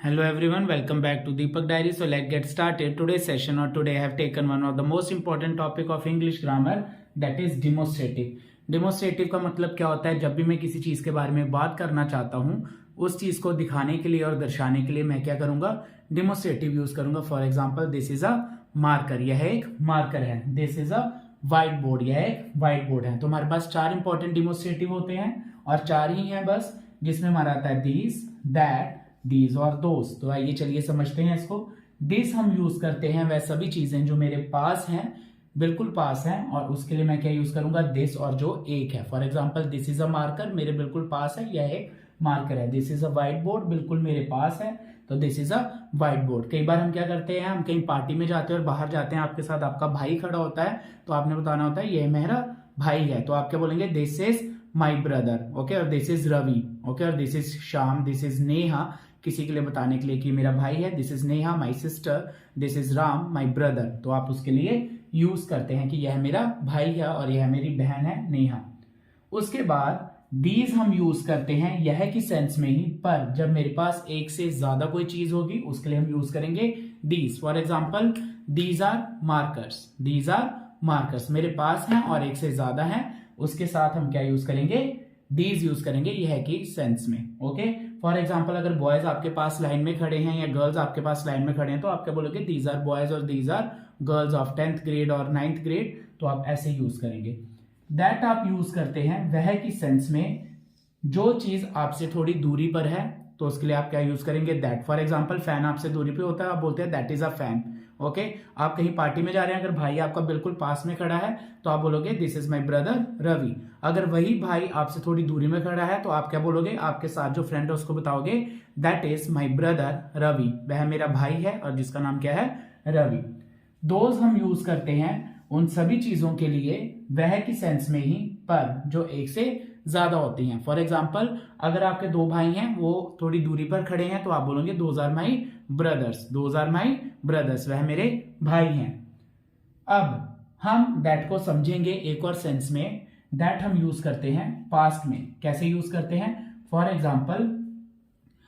Hello everyone, welcome back to Deepak Diary. So let's get started. Today's session or today I have taken one of the most important topic of English grammar, that is demonstrative. Demonstrative का मतलब क्या होता है? जब भी मैं किसी चीज के बारे में बात करना चाहता हूँ, उस चीज को दिखाने के लिए और दर्शाने के लिए मैं क्या करूंगा? डेमोस्ट्रेटिव यूज करूंगा. For example, this is a marker. यह एक मार्कर है. This is a white board. यह एक व्हाइट बोर्ड है. तो हमारे पास चार इंपॉर्टेंट डेमोस्ट्रेटिव होते हैं और चार ही हैं बस, जिसमें हमारा आता है दिस, दैट, दीज और दोस. तो आइए चलिए समझते हैं इसको. दिस हम यूज करते हैं वह सभी चीजें जो मेरे पास हैं, बिल्कुल पास हैं, और उसके लिए मैं क्या यूज करूंगा? दिस और जो एक है. For example, this is a marker, मेरे बिल्कुल पास है, यह एक मार्कर है. This is a white board, बिल्कुल मेरे पास है, तो this is a white board. कई बार हम क्या करते हैं, हम कहीं पार्टी में जाते हैं और बाहर जाते हैं, आपके साथ आपका भाई खड़ा होता है, तो आपने बताना होता है ये मेरा भाई है. तो आप क्या बोलेंगे? This is my brother. Okay. और दिस इज रवि. ओके. और this is Shyam. This is Neha, किसी के लिए बताने के लिए कि मेरा भाई है. This is Neha, my sister. This is Ram, my brother. तो आप उसके लिए यूज करते हैं कि यह मेरा भाई है और यह मेरी बहन है नेहा. उसके बाद दीज हम यूज करते हैं यह की सेंस में ही, पर जब मेरे पास एक से ज्यादा कोई चीज होगी उसके लिए हम यूज करेंगे these. For example, these are markers. These are markers मेरे पास हैं और एक से ज्यादा हैं, उसके साथ हम क्या यूज करेंगे? दीज यूज करेंगे यह की सेंस में. ओके. फॉर एग्जाम्पल, अगर बॉयज आपके पास लाइन में खड़े हैं या गर्ल्स आपके पास लाइन में खड़े हैं, तो आप क्या बोलोगे? दीज आर बॉयज और these are girls of 10th grade और 9th ग्रेड. तो आप ऐसे यूज करेंगे. दैट आप यूज करते हैं वह की सेंस में, जो चीज आपसे थोड़ी दूरी पर है, तो उसके लिए आप क्या यूज करेंगे? दैट. फॉर एग्जाम्पल, फैन आपसे दूरी पे होता है, आप बोलते हैं that is a fan. Okay. आप कहीं पार्टी में जा रहे हैं, अगर भाई आपका बिल्कुल पास में खड़ा है, तो आप बोलोगे this is my brother Ravi. अगर वही भाई आपसे थोड़ी दूरी में खड़ा है, तो आप क्या बोलोगे? आपके साथ जो फ्रेंड है उसको बताओगे that is my brother Ravi. वह मेरा भाई है और जिसका नाम क्या है? रवि. दोज हम यूज करते हैं उन सभी चीजों के लिए वह की सेंस में ही, पर जो एक से ज्यादा होती हैं. फॉर एग्जाम्पल, अगर आपके दो भाई हैं, वो थोड़ी दूरी पर खड़े हैं, तो आप बोलोगे those are my brothers. Those are my brothers. वह मेरे भाई हैं. अब हम दैट को समझेंगे एक और सेंस में. दैट हम यूज करते हैं पास्ट में. कैसे यूज करते हैं? फॉर एग्जाम्पल,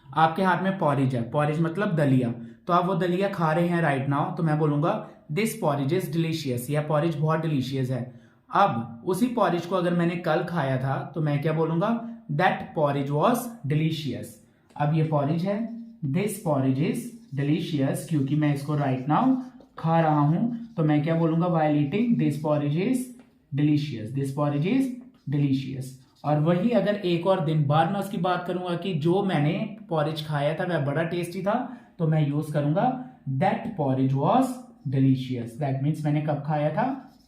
आपके हाथ में पॉरिज है. पॉरिज मतलब दलिया. तो आप वो दलिया खा रहे हैं राइट नाउ, तो मैं बोलूंगा दिस पॉरिज इज डिलीशियस. यह पॉरिज बहुत डिलीशियस है. अब उसी पॉरिज को अगर मैंने कल खाया था, तो मैं क्या बोलूंगा? That porridge was delicious. अब ये पॉरिज है, दिस पॉरिज इज डिलीशियस, क्योंकि मैं इसको राइट नाउ खा रहा हूं, तो मैं क्या बोलूंगा? While eating this porridge is delicious. This porridge is delicious. और वही अगर एक और दिन बाद में उसकी बात करूंगा कि जो मैंने पॉरिज खाया था वह बड़ा टेस्टी था, तो मैं यूज करूंगा that porridge was delicious. That means मैंने कब खाया था?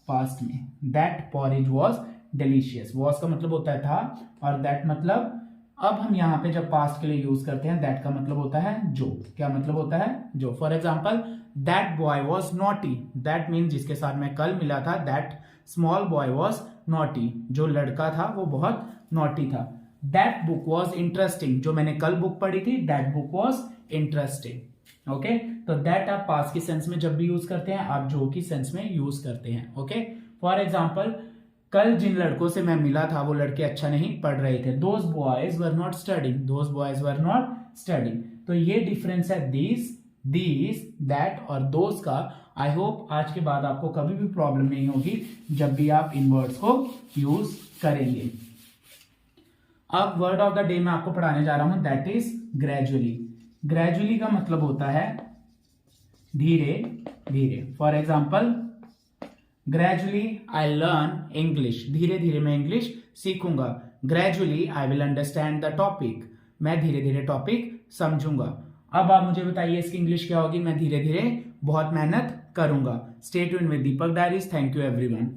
पास्ट में. That porridge was delicious. Was का मतलब होता है था, और दैट मतलब, अब हम यहां पे जब पास्ट के लिए यूज करते हैं, दैट का मतलब होता है जो. क्या मतलब होता है? जो. For example, that boy was naughty. That mean जिसके साथ मैं कल मिला था, that small boy was naughty. जो लड़का था वो बहुत नॉटी था. That book was interesting. जो मैंने कल बुक पढ़ी थी, that book was interesting. Okay. तो दैट आप पास्ट की सेंस में जब भी यूज करते हैं, आप जो की सेंस में यूज करते हैं. ओके. फॉर एग्जाम्पल, कल जिन लड़कों से मैं मिला था वो लड़के अच्छा नहीं पढ़ रहे थे. Those boys were not studying. Those boys were not studying. तो ये डिफरेंस है दिस, दीज, दैट और दोज का. आई होप आज के बाद आपको कभी भी प्रॉब्लम नहीं होगी जब भी आप इन वर्ड्स को यूज करेंगे. अब वर्ड ऑफ द डे मैं आपको पढ़ाने जा रहा हूं, दैट इज ग्रेजुअली. ग्रेजुअली का मतलब होता है धीरे धीरे. For example, gradually I learn English. धीरे धीरे मैं इंग्लिश सीखूंगा. Gradually I will understand the topic. मैं धीरे धीरे टॉपिक समझूंगा. अब आप मुझे बताइए इसकी इंग्लिश क्या होगी? मैं धीरे धीरे बहुत मेहनत करूंगा. Stay tuned with Deepak diaries. Thank you everyone.